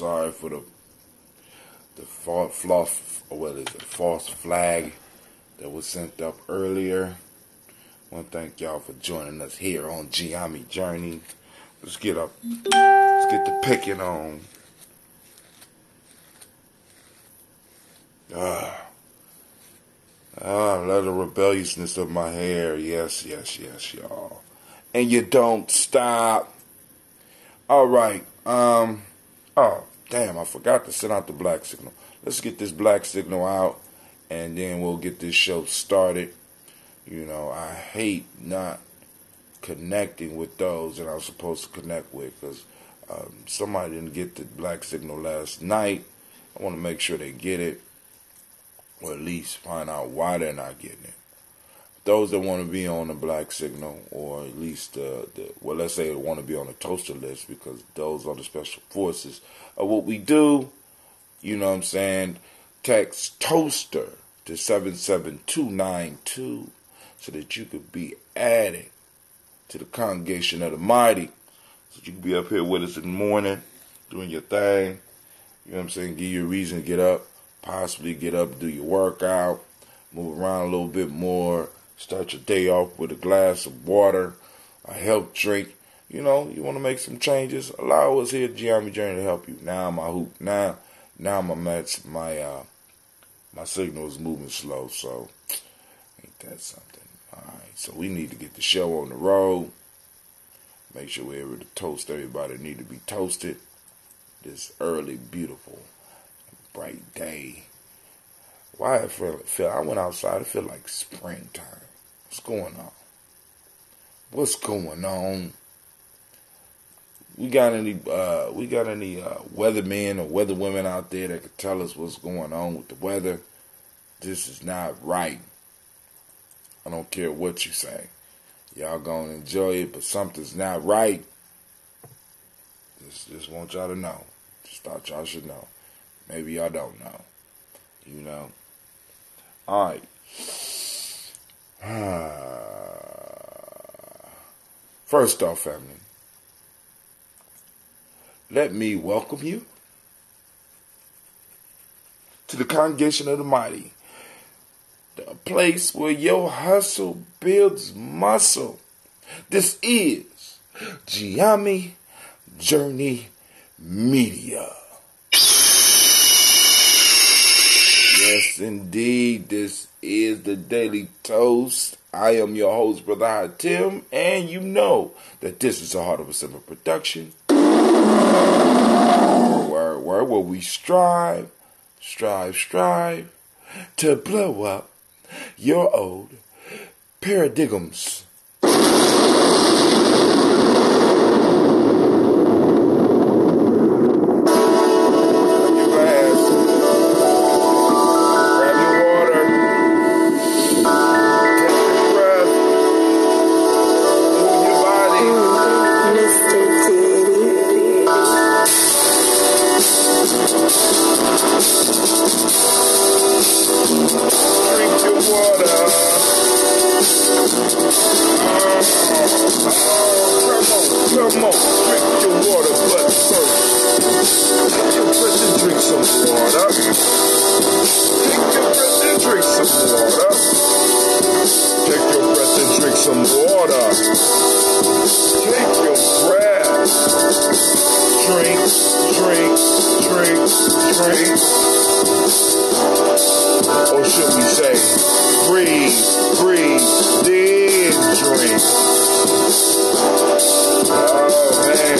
sorry for the false flag that was sent up earlier. I want to thank y'all for joining us here on Gye-Nyame Journey. Let's get the picking on. Let the rebelliousness of my hair. Yes, y'all. And you don't stop. All right. Oh, damn, I forgot to send out the black signal. Let's get this black signal out, and then we'll get this show started. You know, I hate not connecting with those that I'm supposed to connect with, because somebody didn't get the black signal last night. I want to make sure they get it, or at least find out why they're not getting it. Those that want to be on the black signal, or at least let's say they want to be on the toaster list, because those are the special forces of what we do. You know what I'm saying? Text toaster to 77292 so that you could be added to the congregation of the mighty. So you can be up here with us in the morning, doing your thing. You know what I'm saying? Give you a reason to get up, possibly get up, do your workout, move around a little bit more, start your day off with a glass of water, a health drink. You know, you want to make some changes, allow us here at Gye-Nyame Journey to help you. Now my signal is moving slow, so ain't that something? All right, so we need to get the show on the road. Make sure we're able to toast everybody that need to be toasted this early, beautiful, bright day. Why I went outside, it feel like springtime. What's going on? We got any weathermen or weatherwomen out there that could tell us what's going on with the weather? This is not right. I don't care what you say. Y'all gonna enjoy it, but something's not right. Just want y'all to know. Just thought y'all should know. Maybe y'all don't know. You know? Alright. First off, family, let me welcome you to the congregation of the mighty, the place where your hustle builds muscle. This is Gye-Nyame Journey Media. Yes, indeed, this is the Daily Toast. I am your host, Brother Hatim, and you know that this is a Heart of a Simple production. Where we strive to blow up your old paradigms. Come on, drink your water, but first, take your breath and drink some water. Take your breath and drink some water. Take your breath and drink some water. Take your breath. Drink. Or should we say, breathe, then drink. Oh man.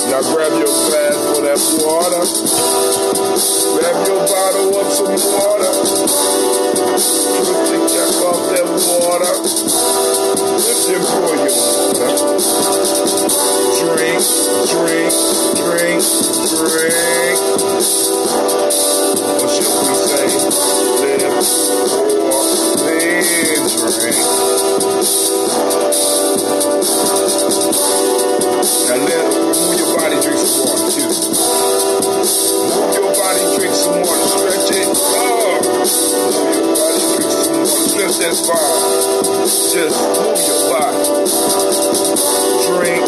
Now grab your glass for that water. Grab your bottle of some water. Put the cap off that water. Lift and pour your water. Drink. Or should we say, live, pour, then drink. Now move your body, drink some water too. Move your body, drink some water, stretch it. Move your body, drink some water, stretch that spine. Just move your body. Drink.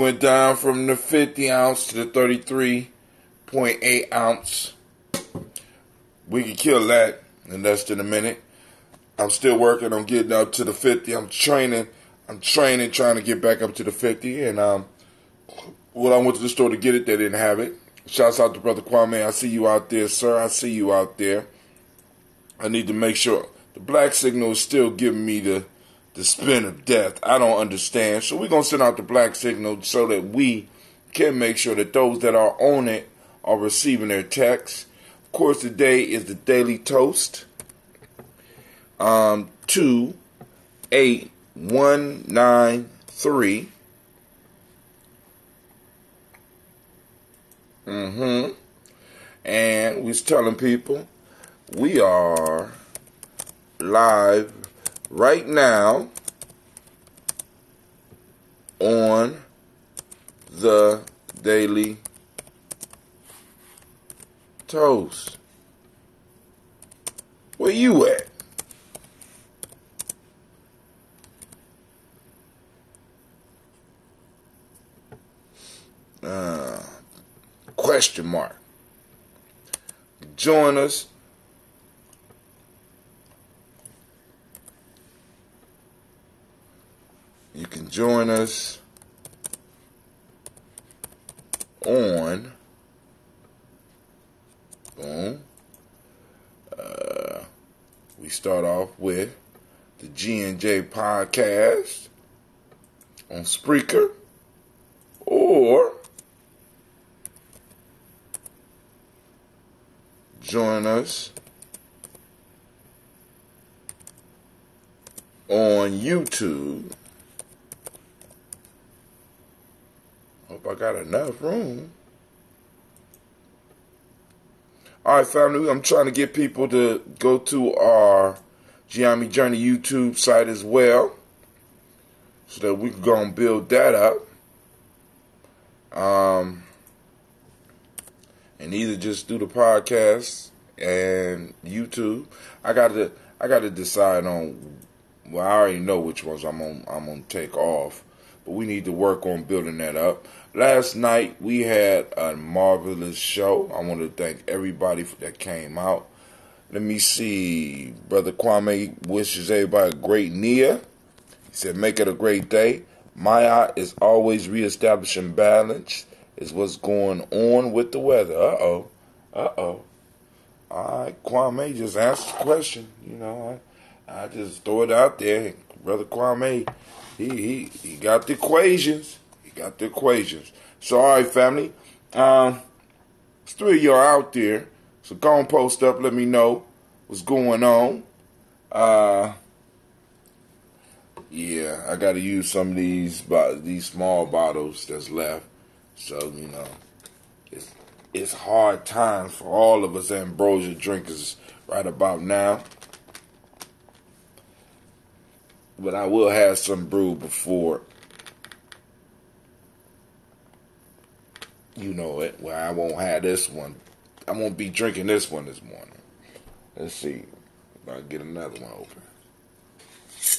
went down from the 50 ounce to the 33.8 ounce. We can kill that in less than a minute. I'm still working on getting up to the 50. I'm training, trying to get back up to the 50. And when I went to the store to get it, they didn't have it. Shouts out to Brother Kwame. I see you out there, sir. I see you out there. I need to make sure the black signal is still giving me the spin of death. I don't understand. So we're going to send out the black signal so that we can make sure that those that are on it are receiving their text. Of course, today is the Daily Toast. 28193. And we was telling people we are live right now on the Daily Toast. Where you at? Question mark. Join us. You can join us on boom. We start off with the G&J podcast on Spreaker, or join us on YouTube. Hope I got enough room. Alright, family, I'm trying to get people to go to our Gye-Nyame Journey YouTube site as well, so that we can go and build that up. And either just do the podcast and YouTube. I gotta decide on. Well, I already know which ones I'm gonna take off, but we need to work on building that up. Last night we had a marvelous show. I want to thank everybody that came out. Let me see. Brother Kwame wishes everybody a great Nia. He said, "Make it a great day. Maya is always reestablishing balance. Is what's going on with the weather." Uh-oh. All right, Kwame just asked the question. You know, I just throw it out there. Brother Kwame, he got the equations. He got the equations. So, all right, family. There's three of y'all out there. So go and post up. Let me know what's going on. Yeah, I got to use some of these small bottles that's left. So, you know, it's hard times for all of us ambrosia drinkers right about now. But I will have some brew before, you know it. Well, I won't have this one. I won't be drinking this one this morning. Let's see if I can get another one open.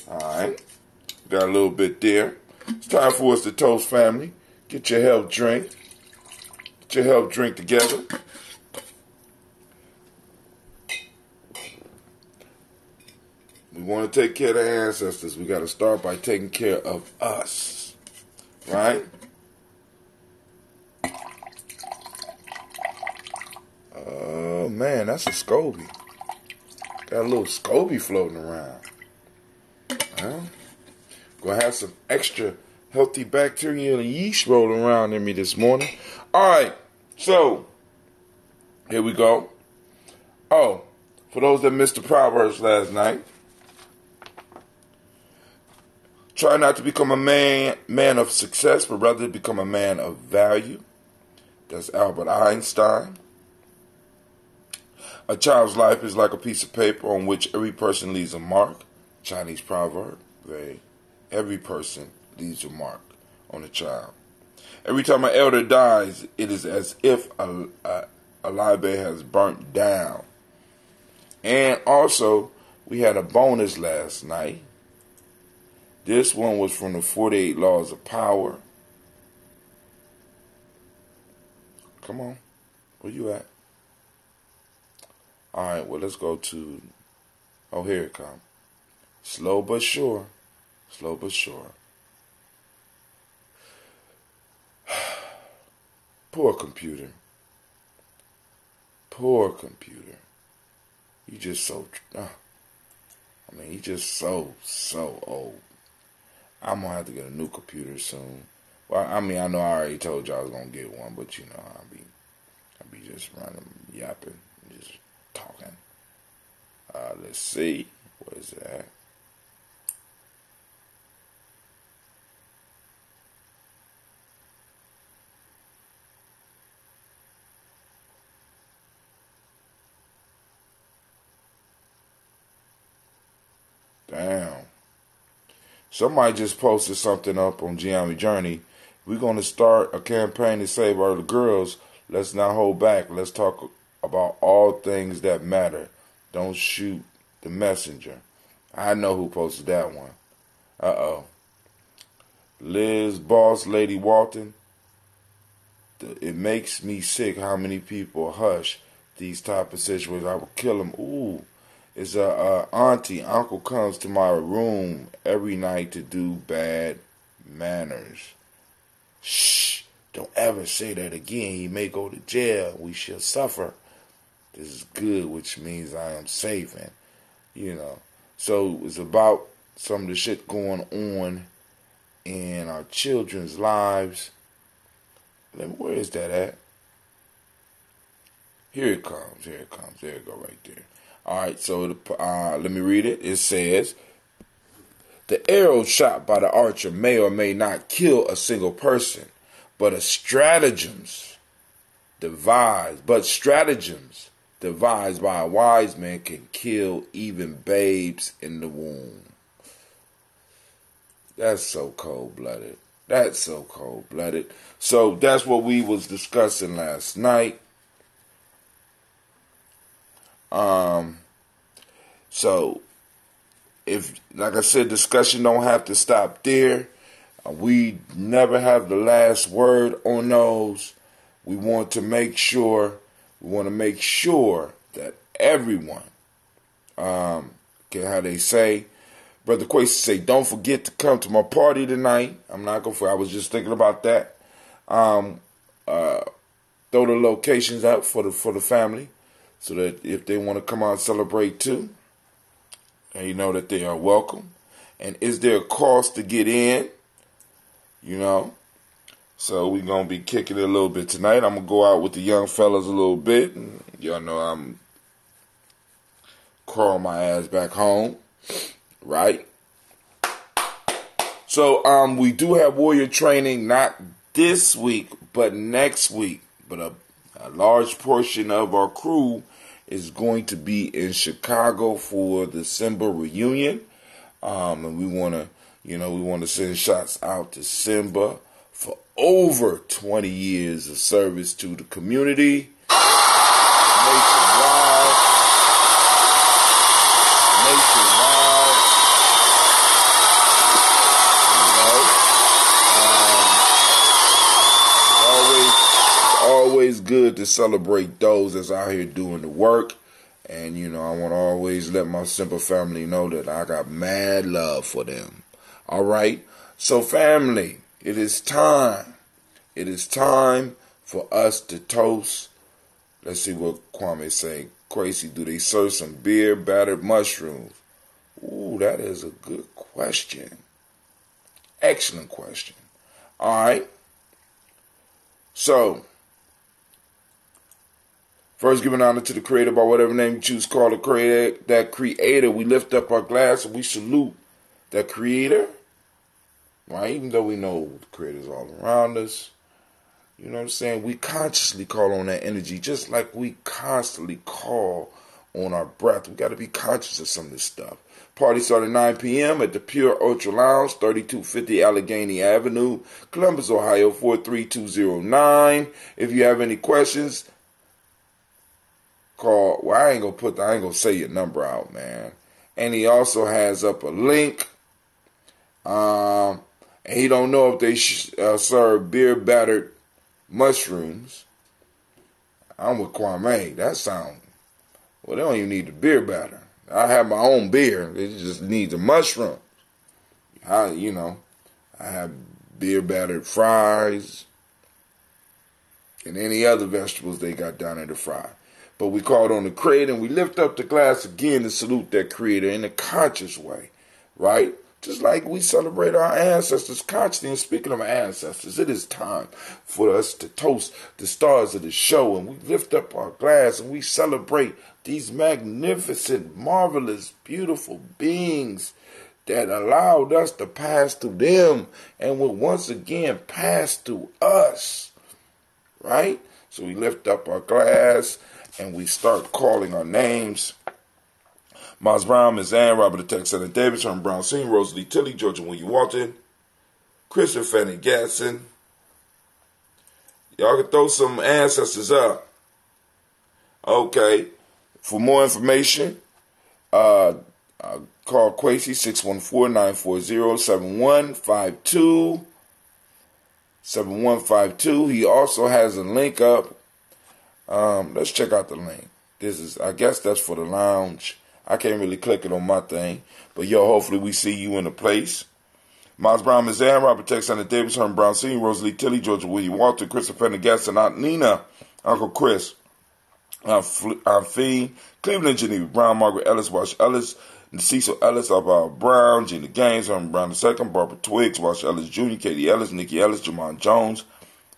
Alright. Got a little bit there. It's time for us to toast, family. Get your health drink. Get your health drink together. We want to take care of the ancestors. We got to start by taking care of us. Right? Oh, man, that's a SCOBY. Got a little SCOBY floating around. Well, gonna have some extra healthy bacteria and yeast rolling around in me this morning. Alright, so here we go. Oh, for those that missed the Proverbs last night, try not to become a man of success, but rather become a man of value. That's Albert Einstein. A child's life is like a piece of paper on which every person leaves a mark. Chinese proverb. Every person leaves a mark on a child. Every time an elder dies, it is as if a library has burnt down. And also, we had a bonus last night. This one was from the 48 Laws of Power. Come on. Where you at? All right, well, let's go to... Oh, here it comes. Slow but sure. Slow but sure. Poor computer. Poor computer. You just so... you just so old. I'm going to have to get a new computer soon. Well, I know I already told you I was going to get one, but, I'll be just running, yapping, just talking. Let's see. What is that? Damn. Somebody just posted something up on Gye-Nyame Journey. We're going to start a campaign to save our girls. Let's not hold back. Let's talk about all things that matter. Don't shoot the messenger. I know who posted that one. Uh-oh. Liz, Boss Lady Walton. It makes me sick how many people hush these type of situations. I will kill them. Ooh. It's a auntie, uncle comes to my room every night to do bad manners. Shh, don't ever say that again. He may go to jail. We shall suffer. This is good, which means I am safe. And, so it's about some of the shit going on in our children's lives. Where is that at? Here it comes. Here it comes. There it go right there. All right, so let me read it. It says, the arrow shot by the archer may or may not kill a single person, but stratagems devised by a wise man can kill even babes in the womb. That's so cold-blooded. That's so cold-blooded. So that's what we was discussing last night. So if, like I said, discussion don't have to stop there. We never have the last word on those. We want to make sure that everyone, how they say, Brother Quasi say, don't forget to come to my party tonight. I'm not going to, I was just thinking about that. Throw the locations out for the family, so that if they want to come out and celebrate too, and that they are welcome. And is there a cost to get in? So we're going to be kicking it a little bit tonight. I'm going to go out with the young fellas a little bit. And y'all know I'm crawling my ass back home. Right? So we do have warrior training, not this week, but next week. But a large portion of our crew is going to be in Chicago for the Simba reunion. And we want to send shots out to Simba for over 20 years of service to the community. Nationwide. Always good to celebrate those that's out here doing the work. And, I want to always let my Simba family know that I got mad love for them. All right? So, family, it is time. It is time for us to toast. Let's see what Kwame is saying. Crazy, do they serve some beer battered mushrooms? Ooh, that is a good question. Excellent question. All right. So, first, giving honor to the Creator by whatever name you choose to call the Creator. That Creator, we lift up our glass and we salute that Creator. Right? Even though we know the Creator's all around us. You know what I'm saying? We consciously call on that energy just like we constantly call on our breath. We got to be conscious of some of this stuff. Party started at 9 p.m. at the Pure Ultra Lounge, 3250 Allegheny Avenue, Columbus, Ohio, 43209. If you have any questions, call. Well, I ain't gonna say your number out, man. And he also has up a link. And he don't know if they serve beer battered mushrooms. I'm with Kwame. That sound, well, they don't even need the beer batter. I have my own beer. It just needs a mushroom. I have beer battered fries and any other vegetables they got down there to fry. But we called on the creator and we lift up the glass again to salute that creator in a conscious way, right? Just like we celebrate our ancestors consciously. And speaking of ancestors, it is time for us to toast the stars of the show. And we lift up our glass and we celebrate these magnificent, marvelous, beautiful beings that allowed us to pass through them and will once again pass through us, right? So we lift up our glass and we start calling our names. Miles Brown, Ms. Ann, Robert the Texan Davis, Herman Brown Sr., Rosalie Tilley, Georgia William Walton, Christian Fanny Gatson. Y'all can throw some ancestors up. Okay. For more information, call Quasi 614-940-7152. 7152. He also has a link up. Let's check out the link. I guess that's for the lounge. I can't really click it on my thing. But hopefully we see you in the place. Miles Brown, Ms. Ann, Robert Texan Davis, Herman Brown Sr., Rosalie Tilley, Georgia William Walter, Christopher Pendergast, Aunt Nina, Uncle Chris, Aunt Fee, Cleveland, Geneva Brown, Margaret Ellis, Wash Ellis, Cecil Ellis, Alvaro Brown, Gina Gaines, Herman Brown II, Barbara Twiggs, Wash Ellis Jr., Katie Ellis, Nikki Ellis, Jamon Jones,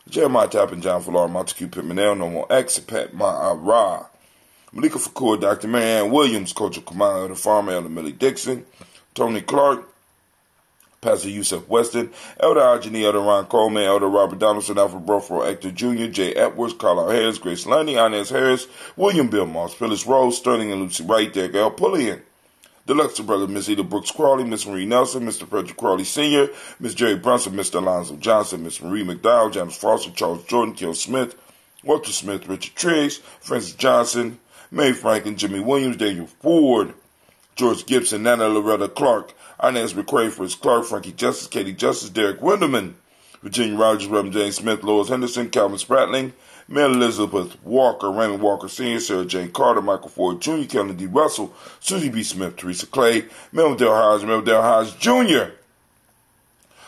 Jeremiah Tappan, John Fallar, Montague Pimenel, No More X, Pat Ma'ara, Malika Fakur, Dr. Marianne Williams, Coach Kamala, Elder Farmer, Elder Millie Dixon, Tony Clark, Pastor Yusuf Weston, Elder Ajani, Elder Ron Coleman, Elder Robert Donaldson, Alfred Brofro, Hector Jr., Jay Edwards, Carlisle Harris, Grace Lundy, Inez Harris, William Bill Moss, Phyllis Rose, Sterling and Lucy Wright, Derek L. Pullian, Deluxe Brother, Miss Eda Brooks Crawley, Miss Marie Nelson, Mr. Frederick Crawley Sr., Miss Jerry Brunson, Mr. Alonzo Johnson, Miss Marie McDowell, James Foster, Charles Jordan, Kill Smith, Walter Smith, Richard Triggs, Francis Johnson, Mae Franklin, Jimmy Williams, Daniel Ford, George Gibson, Nana Loretta Clark, Inez McCray, Fritz Clark, Frankie Justice, Katie Justice, Derek Winderman, Virginia Rogers, Reverend James Smith, Lois Henderson, Calvin Spratling, Mary Elizabeth Walker, Raymond Walker Sr., Sarah Jane Carter, Michael Ford Jr., Kellen D. Russell, Susie B. Smith, Teresa Clay, Melvin Dale Hodge Jr.,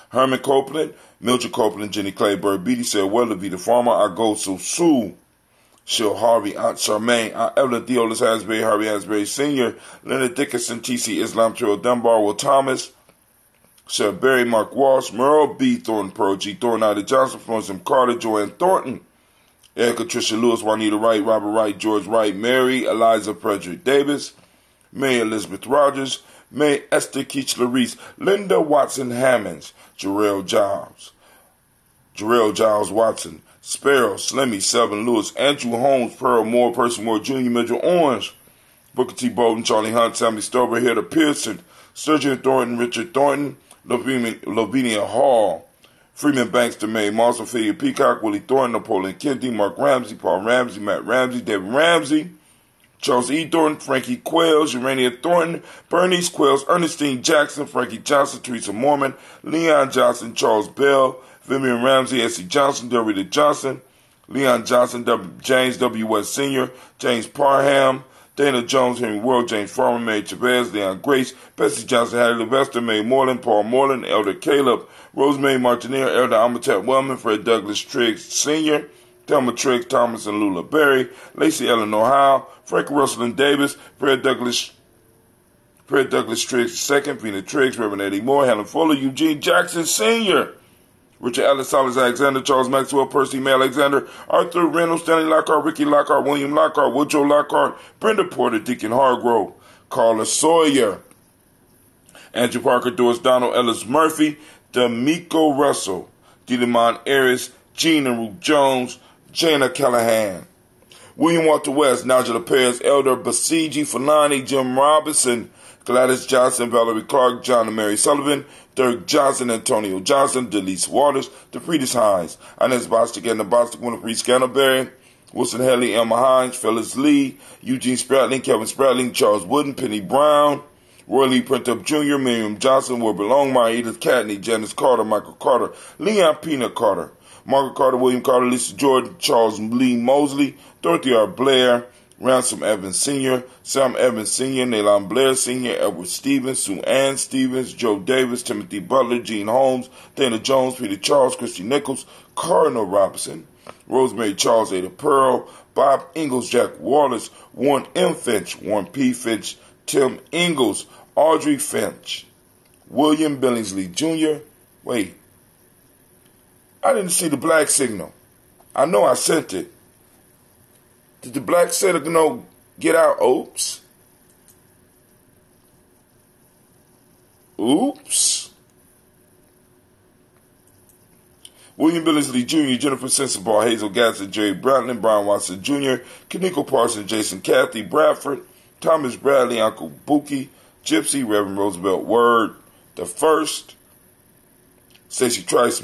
Herman Copeland, Mildred Copeland, Jenny Clay, Bird Beatty, Sarah Weather, Vita Farmer, I Go So Sue, Shil Harvey, Aunt Charmaine, Aunt Evelyn Theolis Hasbury, Harvey Hasbury Sr., Leonard Dickinson, T.C. Islam, Terrell Dunbar, Will Thomas, Sarah Berry, Mark Walsh, Merle B. Thornton, Pearl G. Thornton, Ida Johnson, Florence M. Carter, Joanne Thornton, Erica Tricia Lewis, Juanita Wright, Robert Wright, George Wright, Mary Eliza Frederick Davis, May Elizabeth Rogers, May Esther Keachler Reese, Linda Watson Hammonds, Jarrell Giles Watson, Sparrow, Slimmy, Selvin Lewis, Andrew Holmes, Pearl Moore, Percy Moore Jr., Mitchell Orange, Booker T. Bolden, Charlie Hunt, Sammy Stover, Hilda Pearson, Sergeant Thornton, Richard Thornton, Lavinia Hall, Freeman Banks, DeMay Moss, Ophelia Peacock, Willie Thornton, Napoleon Kennedy, Mark Ramsey, Paul Ramsey, Matt Ramsey, David Ramsey, Charles E. Thornton, Frankie Quells, Urania Thornton, Bernice Quells, Ernestine Jackson, Frankie Johnson, Teresa Mormon, Leon Johnson, Charles Bell, Vivian Ramsey, S.C. Johnson, Delrita Johnson, Leon Johnson, James W. West Sr., James Parham, Dana Jones, Henry World, James Farmer, Mary Chavez, Leon Grace, Bessie Johnson, Hattie Levester, May Moreland, Paul Moreland, Elder Caleb, Rosemary Martineer, Elder Amatet Wellman, Fred Douglas Triggs Sr., Thelma Triggs, Thomas and Lula Berry, Lacey Eleanor Howe, Frank Russell and Davis, Fred Douglas Triggs II, Pina Triggs, Reverend Eddie Moore, Helen Fuller, Eugene Jackson Sr., Richard Ellis, Silas Alexander, Charles Maxwell, Percy May Alexander, Arthur Reynolds, Stanley Lockhart, Ricky Lockhart, William Lockhart, Woodrow Lockhart, Brenda Porter, Deacon Hargrove, Carla Sawyer, Andrew Parker, Doris Donald, Ellis Murphy, D'Amico Russell, Delimon Aris, Gina Ruth Jones, Jana Callahan, William Walter West, Nigel Perez, Elder Basiji Fulani, Jim Robinson, Gladys Johnson, Valerie Clark, John and Mary Sullivan, Dirk Johnson, Antonio Johnson, Delise Waters, DeFriedis Hines, Inez Bostic, Edna Bostic, Winifred Scantleberry, Wilson Haley, Elma Hines, Phyllis Lee, Eugene Spratling, Kevin Spratling, Charles Wooden, Penny Brown, Roy Lee Printup Jr., Miriam Johnson, Wilbur Longmire, Edith Catney, Janice Carter, Michael Carter, Leon Peanut Carter, Margaret Carter, William Carter, Lisa Jordan, Charles Lee Mosley, Dorothy R. Blair, Ransom Evans Sr., Sam Evans Sr., Nayland Blair Sr., Edward Stevens, Sue Ann Stevens, Joe Davis, Timothy Butler, Gene Holmes, Dana Jones, Peter Charles, Christy Nichols, Cardinal Robinson, Rosemary Charles, Ada Pearl, Bob Ingalls, Jack Wallace, Warren M. Finch, Warren P. Finch, Tim Ingalls, Audrey Finch, William Billingsley Jr. Wait, I didn't see the black signal. I know I sent it. Did the black signal get out? Oops. Oops. William Billingsley Jr., Jennifer Sensabaugh, Hazel Gadsden, Jerry Bradley, Brian Watson Jr., Kaneko Parsons, Jason Cathy Bradford, Thomas Bradley, Uncle Buki, Gypsy, Reverend Roosevelt Word, the First, Stacey Trice,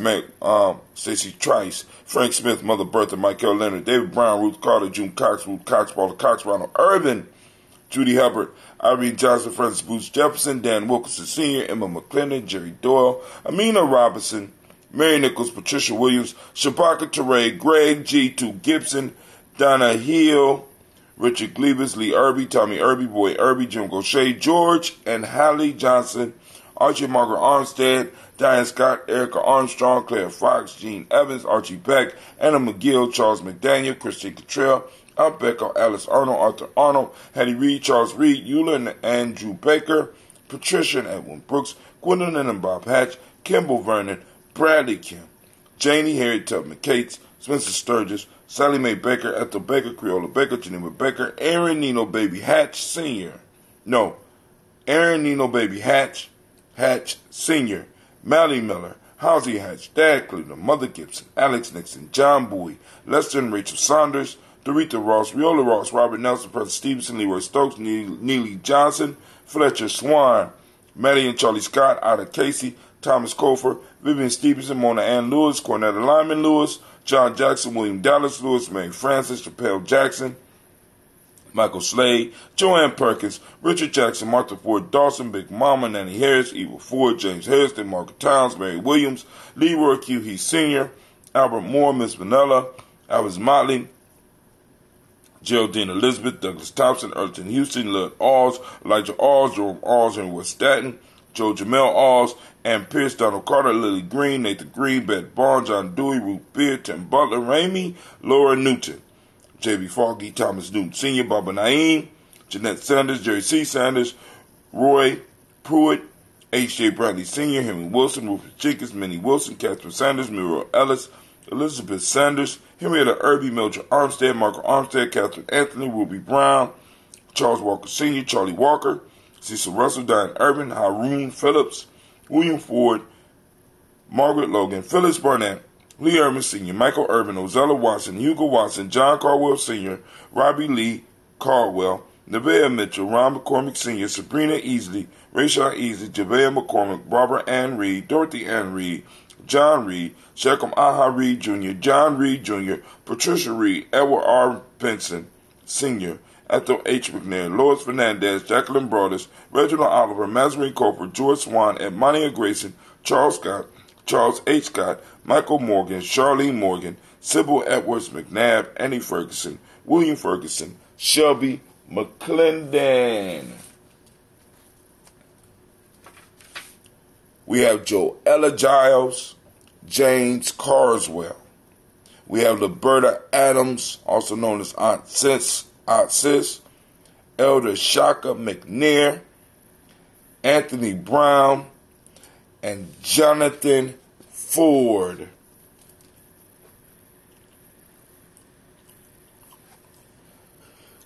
Frank Smith, Mother Bertha, Michael Leonard, David Brown, Ruth Carter, June Cox, Ruth Cox, Paula Cox, Ronald Irvin, Judy Hubbard, Irene Johnson, Francis Booth Jefferson, Dan Wilkinson Sr., Emma McClendon, Jerry Doyle, Amina Robinson, Mary Nichols, Patricia Williams, Shabaka Teray, Greg G. 2 Gibson, Donna Hill, Richard Glebus, Lee Irby, Tommy Irby, Boy Irby, Jim Gaucher, George and Hallie Johnson, Archie Margaret Armstead, Diane Scott, Erica Armstrong, Claire Fox, Gene Evans, Archie Beck, Anna McGill, Charles McDaniel, Christine Cottrell, Al Becker, Alice Arnold, Arthur Arnold, Hattie Reed, Charles Reed, Eula and Andrew Baker, Patricia and Edwin Brooks, Gwendolyn and Bob Hatch, Kimball Vernon, Bradley Kim, Janie Harriet Tubman Cates, Spencer Sturgis, Sally Mae Baker, Ethel Baker, Creola Baker, Geneva Baker, Aaron Nino Baby Hatch Sr. No, Aaron Nino Baby Hatch Sr., Mally Miller, Housie Hatch, Dad Cleveland, Mother Gibson, Alex Nixon, John Bowie, Lester and Rachel Saunders, Dorita Ross, Viola Ross, Robert Nelson, President Stevenson, Leroy Stokes, Neely Johnson, Fletcher Swan, Maddie and Charlie Scott, Ida Casey, Thomas Cofer, Vivian Stevenson, Mona Ann Lewis, Cornetta Lyman Lewis, John Jackson, William Dallas Lewis, Mary Francis, Chappelle Jackson, Michael Slade, Joanne Perkins, Richard Jackson, Martha Ford Dawson, Big Mama, Nanny Harris, Eva Ford, James Harrison, Margaret Towns, Mary Williams, Leroy Q. He Sr., Albert Moore, Miss Vanilla, Alice Motley, Geraldine Elizabeth, Douglas Thompson, Erton Houston, Lud Alls, Elijah Alls, Jerome Alls, and West Staten, Joe Jamel Alls, Ann Pierce, Donald Carter, Lily Green, Nathan Green, Beth Barnes, John Dewey, Ruth Beard, Tim Butler, Ramey, Laura Newton, J.B. Foggy, Thomas Newton Sr., Baba Naeem, Jeanette Sanders, Jerry C. Sanders, Roy Pruitt, H.J. Bradley Sr., Henry Wilson, Rufus Jenkins, Minnie Wilson, Catherine Sanders, Muriel Ellis, Elizabeth Sanders, Henrietta Irby, Mildred Armstead, Margaret Armstead, Catherine Anthony, Ruby Brown, Charles Walker Sr., Charlie Walker, Cecil Russell, Diane Urban, Haroon Phillips, William Ford, Margaret Logan, Phyllis Barnett, Lee Urban Sr., Michael Urban, Ozella Watson, Hugo Watson, John Caldwell Sr., Robbie Lee Caldwell, Nevaeh Mitchell, Ron McCormick Sr., Sabrina Easley, Rayshawn Easley, Javea McCormick, Barbara Ann Reed, Dorothy Ann Reed, John Reed, Shechem Aha Reed Jr., John Reed Jr., Patricia Reed, Edward R. Benson Sr., Ethel H. McNair, Lois Fernandez, Jacqueline Broadus, Reginald Oliver, Mazarine Cofer, George Swan, Edmonia Grayson, Charles Scott, Charles H. Scott, Michael Morgan, Charlene Morgan, Sybil Edwards McNabb, Annie Ferguson, William Ferguson, Shelby McClendon. We have Joella Giles, James Carswell. We have Liberta Adams, also known as Aunt Sis, Elder Shaka McNair, Anthony Brown, and Jonathan Ford.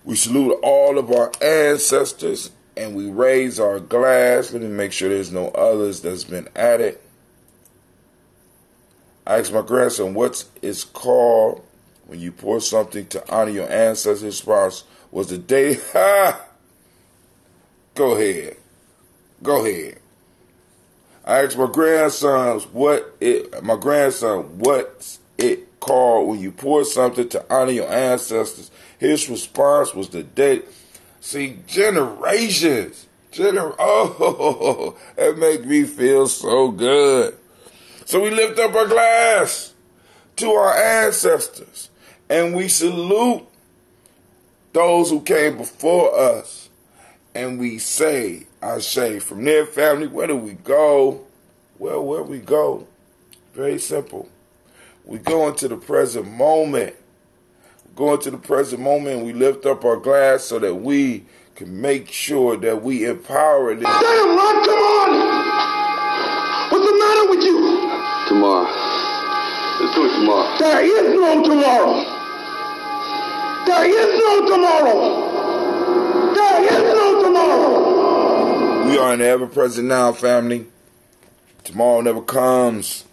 We salute all of our ancestors and we raise our glass. Let me make sure there's no others that's been added. I asked my grandson, what it's called when you pour something to honor your ancestors? His response was the day. Ha! Go ahead. I asked my grandson, what's it called when you pour something to honor your ancestors? His response was the day. See, generations. Oh, that makes me feel so good. So we lift up our glass to our ancestors. And we salute those who came before us. And we say, Ashe, from their family, where do we go? Well, where we go? Very simple. We go into the present moment. We go into the present moment and we lift up our glass so that we can make sure that we empower them. Damn, Ron, come on! What's the matter with you? Tomorrow. Let's do it tomorrow. There is no tomorrow. There is no tomorrow. There is no tomorrow. We are in the ever-present now, family. Tomorrow never comes.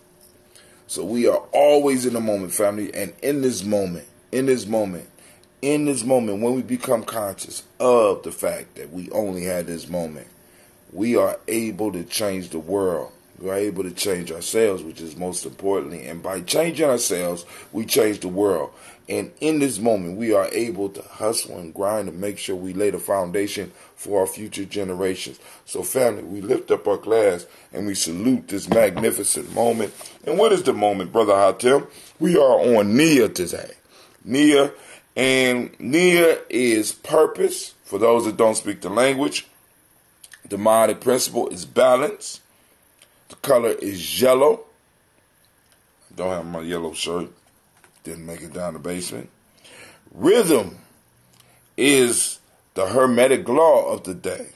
So we are always in the moment, family. And in this moment, when we become conscious of the fact that we only had this moment, we are able to change the world. We are able to change ourselves, which is most importantly. And by changing ourselves, we change the world. And in this moment, we are able to hustle and grind and make sure we lay the foundation for our future generations. So family, we lift up our glass and we salute this magnificent moment. And what is the moment, Brother Hatem? We are on Nia today. Nia, and Nia is purpose. For those that don't speak the language, the demonic principle is balance. The color is yellow. I don't have my yellow shirt. Didn't make it down the basement. Rhythm is the hermetic law of the day.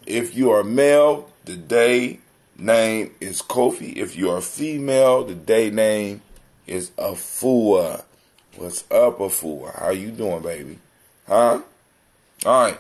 If you are male, the day name is Kofi. If you are female, the day name is Afua. What's up, Afua? How you doing, baby? Huh? All right.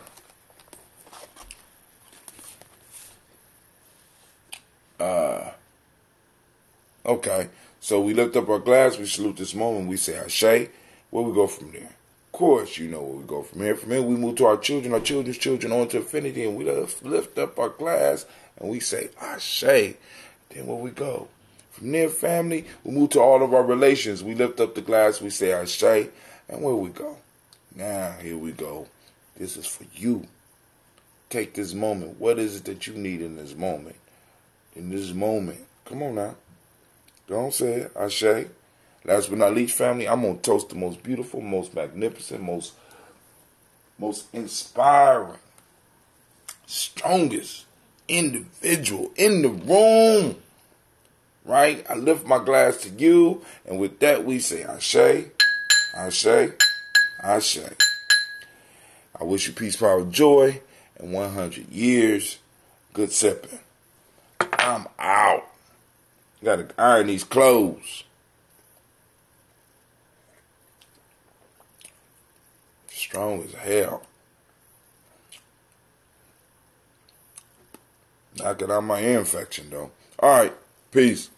Okay. So we lift up our glass, we salute this moment, we say Ashe. Where we go from there? Of course, you know where we go from here. From here, we move to our children's children, on to infinity, and we lift up our glass, and we say Ashe. Then where we go? From there, family, we move to all of our relations. We lift up the glass, we say Ashe, and where we go? Now, here we go. This is for you. Take this moment. What is it that you need in this moment? In this moment. Come on now. Don't say it. Ashe. Last but not least, family, I'm going to toast the most beautiful, most magnificent, most inspiring, strongest individual in the room. Right? I lift my glass to you, and with that we say Ashe, Ashe, Ashe. I wish you peace, power, joy, and 100 years. Good sipping. I'm out. Gotta iron these clothes. Strong as hell. Knock it out my ear infection, though. All right. Peace.